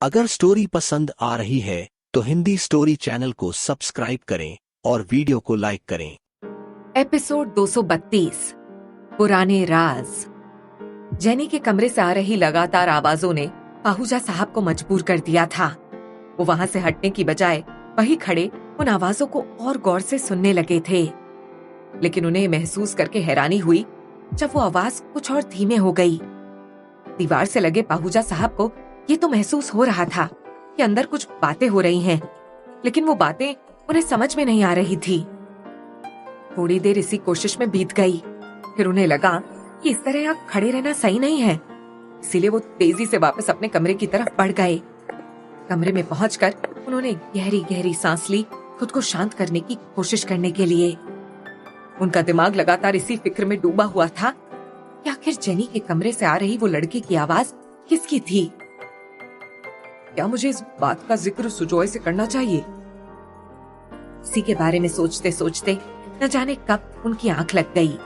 अगर स्टोरी पसंद आ रही है तो हिंदी स्टोरी चैनल को सब्सक्राइब करें और वीडियो को लाइक करें। एपिसोड 232 पुराने राज। जेनी के कमरे से आ रही लगातार आवाजों ने पाहूजा साहब को मजबूर कर दिया था। वो वहां से हटने की बजाय वहीं खड़े उन आवाजों को और गौर से सुनने लगे थे, लेकिन उन्हें महसूस करके हैरानी हुई जब वो आवाज कुछ और धीमे हो गई। दीवार से लगे पाहूजा साहब को ये तो महसूस हो रहा था कि अंदर कुछ बातें हो रही हैं, लेकिन वो बातें उन्हें समझ में नहीं आ रही थी। थोड़ी देर इसी कोशिश में बीत गई, फिर उन्हें लगा कि इस तरह यहाँ खड़े रहना सही नहीं है, इसीलिए वो तेजी से वापस अपने कमरे की तरफ बढ़ गए। कमरे में पहुंचकर उन्होंने गहरी गहरी सांस ली, खुद को शांत करने की कोशिश करने के लिए। उनका दिमाग लगातार इसी फिक्र में डूबा हुआ था कि आखिर जेनी के कमरे से आ रही वो लड़के की आवाज किसकी थी। क्या मुझे इस बात का जिक्र सुजॉय से करना चाहिए? इसी के बारे में सोचते सोचते न जाने कब उनकी आंख लग गई।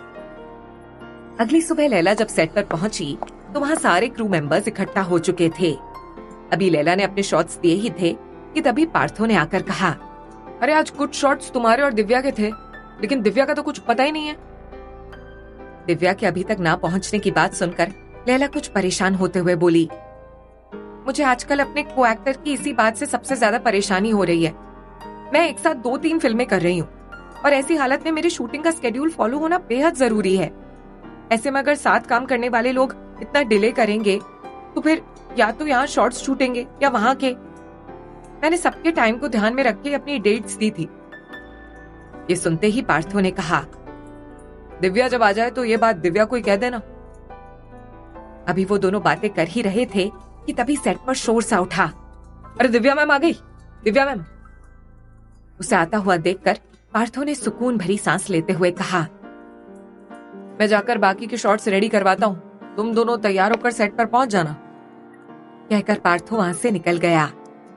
अगली सुबह लैला जब सेट पर पहुंची तो वहां सारे क्रू मेंबर्स इकट्ठा हो चुके थे। अभी लैला ने अपने शॉट्स दिए ही थे कि तभी पार्थो ने आकर कहा, अरे आज कुछ शॉट्स तुम्हारे और दिव्या के थे, लेकिन दिव्या का तो कुछ पता ही नहीं है। दिव्या के अभी तक ना पहुंचने की बात सुनकर लैला कुछ परेशान होते हुए बोली, मुझे आजकल अपने को एक्टर की इसी बात से सबसे ज्यादा परेशानी हो रही है। मैं एक साथ 2-3 फिल्में कर रही हूँ और ऐसी हालत में मेरी शूटिंग का स्केड्यूल फॉलो होना बेहद जरूरी है। ऐसे में अगर साथ काम करने वाले लोग इतना डिले करेंगे तो फिर या तो यहाँ शॉर्ट्स छूटेंगे या वहां के। मैंने सबके टाइम को ध्यान में रख के अपनी डेट्स दी थी। ये सुनते ही पार्थो ने कहा, दिव्या जब आ जाए तो ये बात दिव्या को ही कह देना। अभी वो दोनों बातें कर ही रहे थे कि तभी सेट पर शोर सा उठा, अरे दिव्या मैम आ गई, दिव्या मैम। उसे आता हुआ देखकर पार्थो ने सुकून भरी सांस लेते हुए कहा, मैं जाकर बाकी के शॉट्स रेडी करवाता हूँ, तुम दोनों तैयार होकर सेट पर पहुंच जाना। कहकर पार्थो वहां से निकल गया,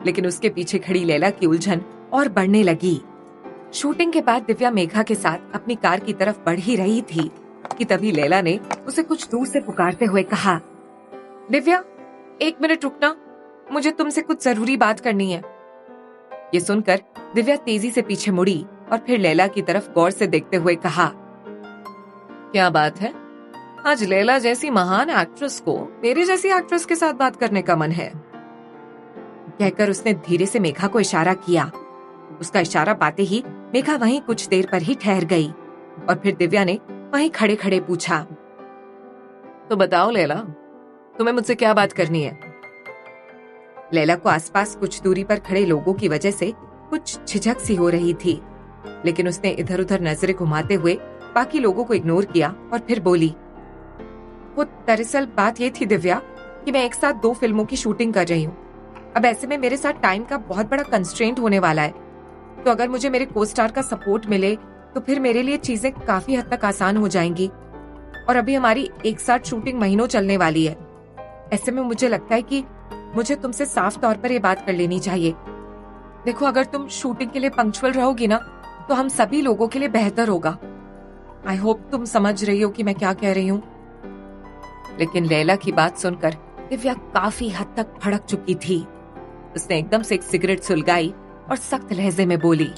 लेकिन उसके पीछे खड़ी लैला की उलझन और बढ़ने लगी। शूटिंग के बाद दिव्या मेघा के साथ अपनी कार की तरफ बढ़ ही रही थी कि तभी लैला ने उसे कुछ दूर से पुकारते हुए कहा, दिव्या 1 मिनट रुकना, मुझे तुमसे कुछ जरूरी बात करनी है। ये सुनकर दिव्या तेजी से पीछे मुड़ी और फिर लैला की तरफ गौर से देखते हुए कहा, क्या बात है? आज लैला जैसी महान एक्ट्रेस को मेरे जैसी एक्ट्रेस के साथ बात करने का मन है। कहकर उसने धीरे से मेघा को इशारा किया। उसका इशारा पाते ही मेघा वहीं कुछ देर पर ही ठहर गई और फिर दिव्या ने वहीं खड़े खड़े पूछा, तो बताओ लैला, तुम्हें मुझसे क्या बात करनी है? लैला को आसपास कुछ दूरी पर खड़े लोगों की वजह से कुछ झिझक सी हो रही थी, लेकिन उसने इधर उधर नजरें घुमाते हुए बाकी लोगों को इग्नोर किया और फिर बोली, वो दरअसल बात ये थी दिव्या कि मैं एक साथ 2 फिल्मों की शूटिंग कर रही हूँ। अब ऐसे में मेरे साथ टाइम का बहुत बड़ा कंस्ट्रेंट होने वाला है, तो अगर मुझे मेरे को स्टार का सपोर्ट मिले तो फिर मेरे लिए चीजें काफी हद तक आसान हो जाएंगी। और अभी हमारी एक साथ शूटिंग महीनों चलने वाली है। ऐसे में मुझे लगता है कि मुझे तुमसे साफ तौर पर ये बात कर लेनी चाहिए। देखो, अगर तुम शूटिंग के लिए पंक्चुअल रहोगी ना तो हम सभी लोगों के लिए बेहतर होगा। आई होप तुम समझ रही हो कि मैं क्या कह रही हूँ। लेकिन लैला की बात सुनकर दिव्या काफी हद तक भड़क चुकी थी। उसने एकदम से एक सिगरेट सुलगाई और सख्त लहजे में बोली,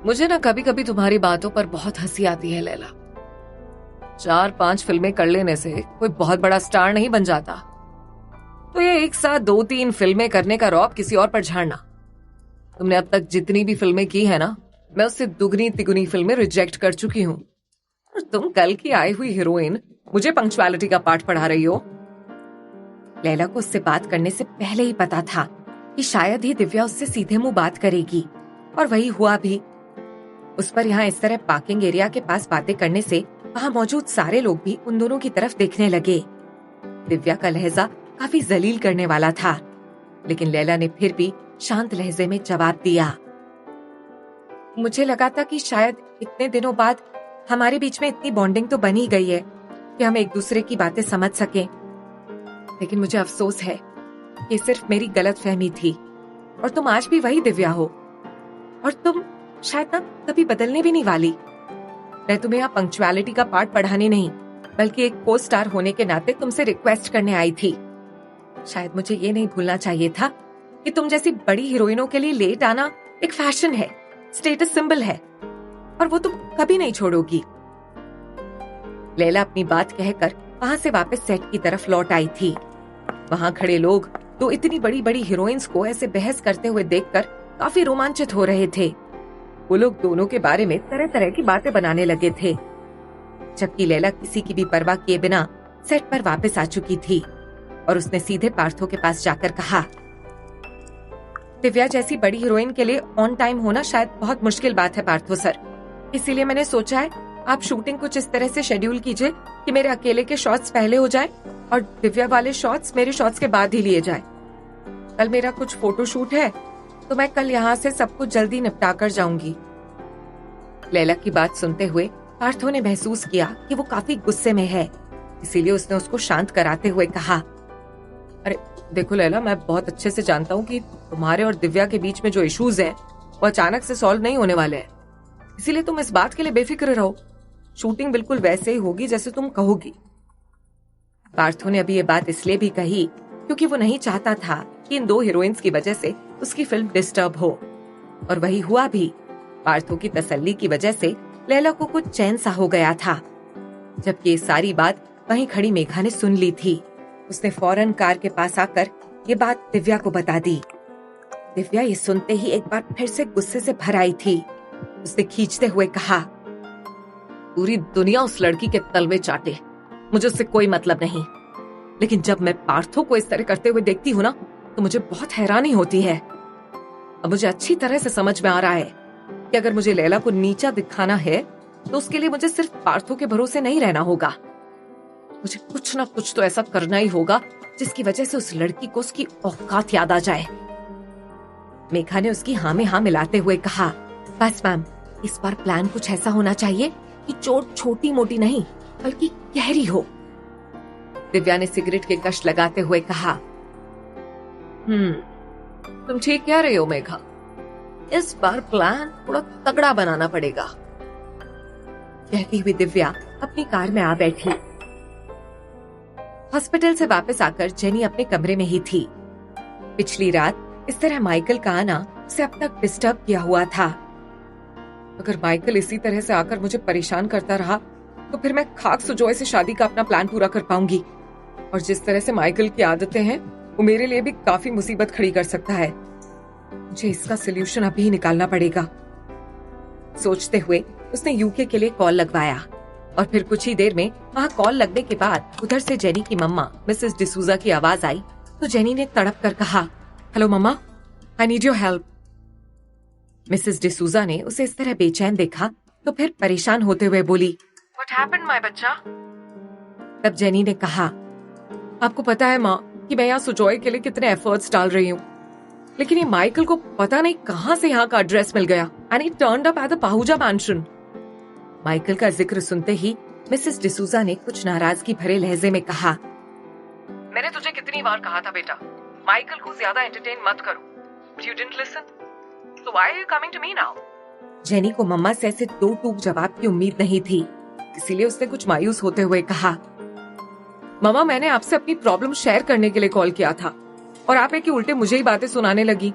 मुझे ना कभी कभी तुम्हारी बातों पर बहुत हंसी आती है लैला। 4-5 फिल्में कर लेने से कोई बहुत बड़ा स्टार नहीं बन जाता, तो ये एक साथ 2-3 फिल्में करने का रौब किसी और पर झाड़ना। तुमने अब तक जितनी भी फिल्में की है ना, मैं उससे दुगनी तिगुनी फिल्में रिजेक्ट कर चुकी हूँ, और तुम कल की आई हुई हीरोइन मुझे पंक्चुअलिटी का पाठ पढ़ा रही हो। लैला को उससे बात करने से पहले ही पता था कि शायद ही दिव्या उससे सीधे मुंह बात करेगी, और वही हुआ भी। उस पर यहाँ इस तरह पार्किंग एरिया के पास बातें करने से वहाँ मौजूद सारे लोग भी उन दोनों की तरफ देखने लगे। दिव्या का लहजा काफी जलील करने वाला था, लेकिन लैला ने फिर भी शांत लहजे में जवाब दिया, मुझे लगा था कि शायद इतने दिनों बाद हमारे बीच में इतनी बॉन्डिंग तो बनी गई है कि हम एक दूसरे की बातें समझ सकें, लेकिन मुझे अफसोस है कि सिर्फ मेरी गलतफहमी थी और तुम आज भी वही दिव्या हो, और तुम शायद ना कभी बदलने भी नहीं वाली। मैं तुम्हें यहाँ पंक्चुअलिटी का पाठ पढ़ाने नहीं, बल्कि एक को स्टार होने के नाते तुमसे रिक्वेस्ट करने आई थी। शायद मुझे ये नहीं भूलना चाहिए था कि तुम जैसी बड़ी हीरोइनों के लिए लेट आना एक फैशन है, स्टेटस सिंबल है, और वो तुम कभी नहीं छोड़ोगी। लैला अपनी बात कहकर वहां से वापस सेट की तरफ लौट आई थी। वहां खड़े लोग तो इतनी बड़ी बड़ी हीरोइंस को ऐसे बहस करते हुए देखकर काफी रोमांचित हो रहे थे। वो लोग दोनों के बारे में तरह तरह की बातें बनाने लगे थे, जबकि लैला किसी की भी परवाह किए बिना सेट पर वापस आ चुकी थी और उसने सीधे पार्थो के पास जाकर कहा, दिव्या जैसी बड़ी हीरोइन के लिए ऑन टाइम होना शायद बहुत मुश्किल बात है पार्थो सर, इसीलिए मैंने सोचा है आप शूटिंग कुछ इस तरह से शेड्यूल कीजिए कि मेरे अकेले के शॉट्स पहले हो जाए और दिव्या वाले शॉट्स मेरे शॉट्स के बाद ही लिए जाए। कल मेरा कुछ फोटो शूट है, तो मैं कल यहाँ से सब कुछ जल्दी निपटा कर जाऊंगी। लैला की बात सुनते हुए पार्थो ने महसूस किया कि वो काफी गुस्से में है, इसीलिए उसने उसको शांत कराते हुए कहा, अरे देखो लैला, मैं बहुत अच्छे से जानता हूँ कि तुम्हारे और दिव्या के बीच में जो इश्यूज हैं वो अचानक से सॉल्व नहीं होने वाले हैं, इसीलिए तुम इस बात के लिए बेफिक्र रहो। शूटिंग बिल्कुल वैसे ही होगी जैसे तुम कहोगी। पार्थो ने अभी ये बात इसलिए भी कही क्योंकि वो नहीं चाहता था कि इन दो हीरोइंस की वजह से उसकी फिल्म डिस्टर्ब हो, और वही हुआ भी। पार्थो की तसल्ली की वजह से लैला को कुछ चैन सा हो गया था। जबकि ये सारी बात वहीं खड़ी मेघा ने सुन ली थी। उसने फौरन कार के पास आकर ये बात दिव्या को बता दी। दिव्या ये सुनते ही एक बार फिर से गुस्से से भर आई थी। उसने खींचते हुए कहा, पूरी दुनिया उस लड़की के तलवे चाटे, मुझे उससे कोई मतलब नहीं, लेकिन जब मैं पार्थो को इस तरह करते हुए देखती हूँ ना, तो मुझे बहुत हैरानी होती है। अब मुझे अच्छी तरह से समझ में आ रहा है कि अगर मुझे लैला को नीचा दिखाना है तो उसके लिए मुझे सिर्फ पार्थो के भरोसे नहीं रहना होगा। मुझे कुछ ना कुछ तो ऐसा करना ही होगा जिसकी वजह से उस लड़की को उसकी औकात याद आ जाए। मेघा ने उसकी हाँ में हाँ मिलाते हुए कहा, बस मैम, इस बार प्लान कुछ ऐसा होना चाहिए कि चोट छोटी मोटी नहीं बल्कि गहरी हो। दिव्या ने सिगरेट के कश लगाते हुए कहा, तुम ठीक कह रही हो मेघा, इस बार प्लान थोड़ा तगड़ा बनाना पड़ेगा। कहती हुई दिव्या अपनी कार में आ बैठी। हॉस्पिटल से वापस आकर जेनी अपने कमरे में ही थी। पिछली रात इस तरह माइकल का आना उसे अब तक डिस्टर्ब किया हुआ था। अगर माइकल इसी तरह से आकर मुझे परेशान करता रहा तो फिर मैं खाक सुजोए से शादी का अपना प्लान पूरा कर पाऊंगी, और जिस तरह से माइकल की आदतें हैं वो मेरे लिए भी काफी मुसीबत खड़ी कर सकता है। मुझे इसका सोल्यूशन अभी ही निकालना पड़ेगा। सोचते हुए उसने यूके के लिए कॉल लगवाया, और फिर कुछ ही देर में वहाँ कॉल लगने के बाद उधर से जेनी की मम्मा मिसेस डिसूजा की आवाज आई। तो जेनी ने तड़प कर कहा, hello mamma, I need your help. Mrs D'Souza ने उसे इस तरह बेचैन देखा तो फिर परेशान होते हुए बोली, व्हाट हैपेंड माय बच्चा? तब जेनी ने कहा, आपको पता है माँ कि मैं यहाँ सुजॉय के लिए कितने एफर्ट्स डाल रही हूँ, लेकिन ये माइकल को पता नहीं कहाँ से यहाँ का एड्रेस मिल गया and he turned up at the Pahuja mention. Michael का जिक्र सुनते ही मिसेस डिसूजा ने कुछ नाराजगी भरे लहजे में कहा, मैंने तुझे कितनी बार कहा था बेटा, माइकल को ज्यादा एंटरटेन मत करो, but you didn't listen, so why are you coming to me now? Jenny को मम्मा से ऐसे दो टूक जवाब की उम्मीद नहीं थी, इसीलिए उसने कुछ मायूस होते हुए कहा, मम्मा मैंने आपसे अपनी प्रॉब्लम शेयर करने के लिए कॉल किया था और आप एक उल्टे मुझे ही बातें सुनाने लगी।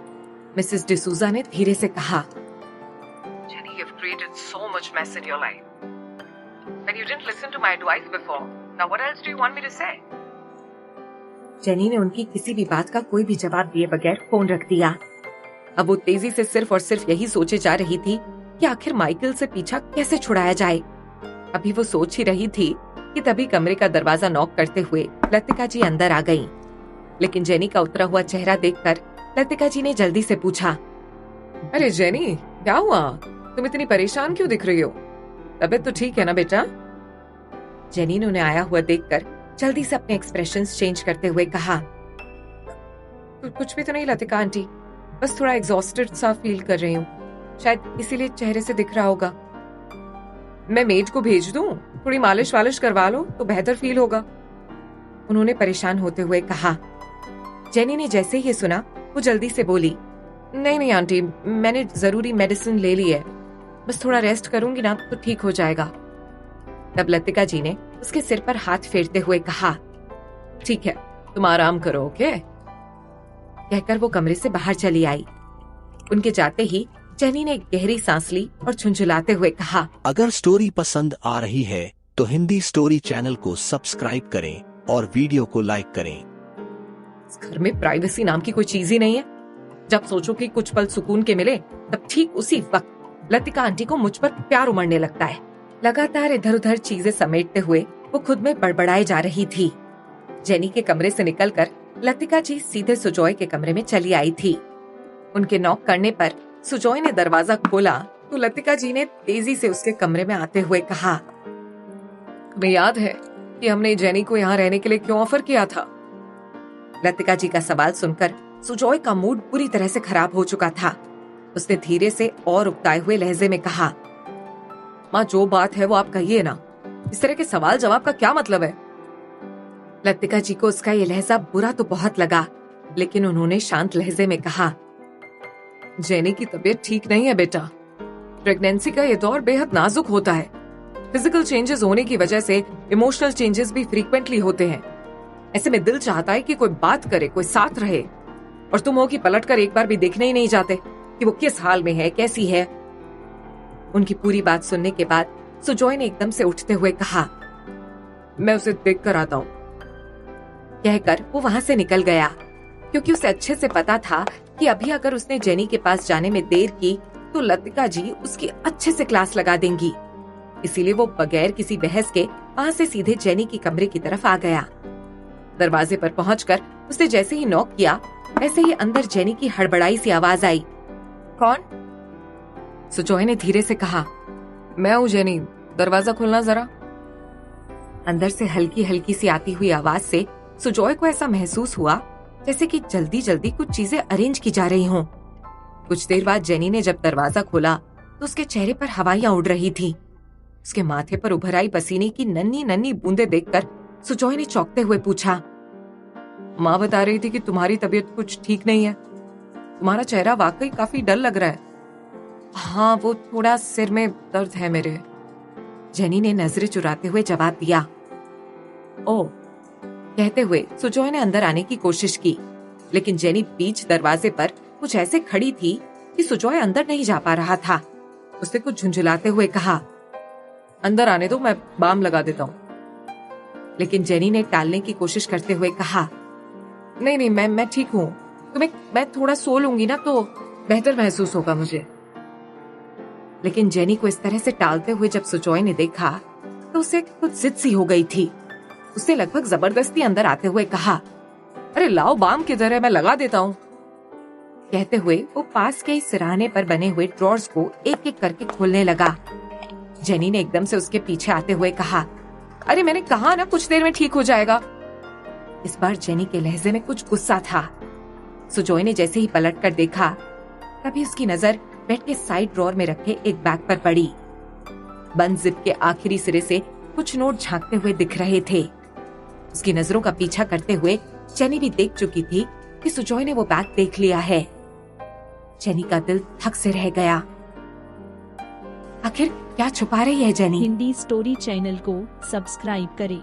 मिसेस डिसूजा ने धीरे से कहा, Jenny, you've created so much mess in your life. And you didn't listen to my advice before. Now what else do you want me to say? Jenny ने उनकी किसी भी बात का कोई भी जवाब दिए बगैर फोन रख दिया। अब वो तेजी से सिर्फ और सिर्फ यही सोचे जा रही थी कि आखिर माइकल से पीछा कैसे छुड़ाया जाए। अभी वो सोच ही रही थी कि तभी कमरे का दरवाजा नॉक करते हुए लतिका जी अंदर आ गईं। लेकिन जेनी का उतरा हुआ चेहरा देखकर लतिका जी ने जल्दी से पूछा, अरे जेनी, क्या हुआ? तुम इतनी परेशान क्यों दिख रही हो? तबीयत तो ठीक है ना बेटा? जेनी ने उन्हें आया हुआ देखकर जल्दी से अपने एक्सप्रेशंस चेंज करते हुए कहा, कुछ भी तो नहीं लतिका आंटी, बस थोड़ा एग्जॉस्टेड सा फील कर रही हूँ, शायद इसीलिए चेहरे से दिख रहा होगा। मैं मेड को भेज दूं? थोड़ी मालिश वालिश करवा लो तो बेहतर फील होगा, उन्होंने परेशान होते हुए कहा। जेनी ने जैसे ही सुना वो जल्दी से बोली, नहीं नहीं आंटी, मैंने जरूरी मेडिसिन ले ली है, बस थोड़ा रेस्ट करूंगी ना तो ठीक हो जाएगा। तब लतिका जी ने उसके सिर पर हाथ फेरते हुए कहा, ठीक है, तुम आराम करो, ओके? कहकर वो कमरे से बाहर चली आई। उनके जाते ही जेनी ने एक गहरी सांस ली और झुंझुलाते हुए कहा, अगर स्टोरी पसंद आ रही है तो हिंदी स्टोरी चैनल को सब्सक्राइब करें और वीडियो को लाइक करें। इस घर में प्राइवेसी नाम की कोई चीज ही नहीं है। जब सोचो कि कुछ पल सुकून के मिले, तब ठीक उसी वक्त लतिका आंटी को मुझ पर प्यार उमड़ने लगता है। लगातार इधर उधर चीजें समेटते हुए वो खुद में बड़बड़ाए जा रही थी। जेनी के कमरे से निकलकर लतिका जी सीधे सुजॉय के कमरे में चली आई थी। उनके नॉक करने पर सुजॉय ने दरवाजा खोला तो लतिका जी ने तेजी से उसके कमरे में आते हुए कहा, तुम्हें याद है कि हमने जेनी को यहाँ रहने के लिए क्यों ऑफर किया था? लतिका जी का सवाल सुनकर सुजॉय का मूड पूरी तरह से खराब हो चुका था। उसने धीरे से और उकताए हुए लहजे में कहा, माँ जो बात है वो आप कहिए ना, इस तरह के सवाल जवाब का क्या मतलब है? लतिका जी को उसका ये लहजा बुरा तो बहुत लगा, लेकिन उन्होंने शांत लहजे में कहा, जेनी की तबीयत ठीक नहीं है बेटा। प्रेगनेंसी का ये दौर बेहद नाजुक होता है। फिजिकल चेंजेस होने की वजह से इमोशनल चेंजेस भी फ्रीक्वेंटली होते हैं। ऐसे में दिल चाहता है कि कोई बात करे, कोई साथ रहे, और तुम हो कि पलटकर एक बार भी देखने ही नहीं जाते कि वो किस हाल में है, कैसी है। उनकी पूरी बात सुनने के बाद सुजॉय ने एकदम से उठते हुए कहा, मैं उसे देख कर आता हूँ। कहकर वो वहां से निकल गया, क्योंकि उसे अच्छे से पता था कि अभी अगर उसने जेनी के पास जाने में देर की तो लतिका जी उसकी अच्छे से क्लास लगा देंगी। इसीलिए वो बगैर किसी बहस के वहां से सीधे जेनी के कमरे की तरफ आ गया। दरवाजे पर पहुंचकर उसने जैसे ही नॉक किया, वैसे ही अंदर जेनी की हड़बड़ाई सी आवाज आई, कौन? सुजॉय ने धीरे से कहा, मैं हूँ जेनी, दरवाजा खोलना जरा। अंदर से हल्की हल्की सी आती हुई आवाज से सुजॉय को ऐसा महसूस हुआ जैसे कि जल्दी जल्दी कुछ चीजें अरेंज की जा रही हों। कुछ देर बाद जेनी ने जब दरवाजा खोला तो उसके चेहरे पर हवाइयां उड़ रही थी। उसके माथे पर उभर आई पसीने की नन्ही नन्ही बूंदें देखकर सुजॉय ने चौंकते हुए पूछा, माँ बता रही थी कि तुम्हारी तबीयत कुछ ठीक नहीं है। तुम्हारा चेहरा वाकई काफी डल लग रहा है। हाँ, वो थोड़ा सिर में दर्द है मेरे, जेनी ने नजरें चुराते हुए जवाब दिया। ओह, कहते हुए सुजॉय ने अंदर आने की कोशिश की, लेकिन जेनी बीच दरवाजे पर कुछ ऐसे खड़ी थी कि सुजॉय अंदर नहीं जा पा रहा था। उसने कुछ झुंझुलाते हुए कहा, अंदर आने दो, मैं बाम लगा देता हूँ। लेकिन जेनी ने टालने की कोशिश करते हुए कहा, नहीं नहीं, मैं ठीक हूँ, मैं थोड़ा सो लूंगी ना तो बेहतर महसूस होगा मुझे। लेकिन जेनी को इस तरह से टालते हुए जब सुजॉय ने देखा तो उसे कुछ जिद सी हो गई थी। उसने लगभग जबरदस्ती अंदर आते हुए कहा, अरे लाओ, बाम किधर है, मैं लगा देता हूँ। कहते हुए वो पास के सिरहाने पर बने हुए ड्रॉर्स को एक एक करके खोलने लगा। जेनी ने एकदम से उसके पीछे आते हुए कहा, अरे मैंने कहा ना कुछ देर में ठीक हो जाएगा। इस बार जेनी के लहजे में कुछ गुस्सा था। सुजॉय ने जैसे ही पलट कर देखा, तभी उसकी नजर बेड के साइड ड्रॉर में रखे एक बैग पर पड़ी। बंद जिप के आखिरी सिरे से कुछ नोट झांकते हुए दिख रहे थे। उसकी नजरों का पीछा करते हुए जेनी भी देख चुकी थी कि सुजॉय ने वो बैग देख लिया है। जेनी का दिल थक से रह गया। आखिर क्या छुपा रही है जेनी? हिंदी स्टोरी चैनल को सब्सक्राइब करें।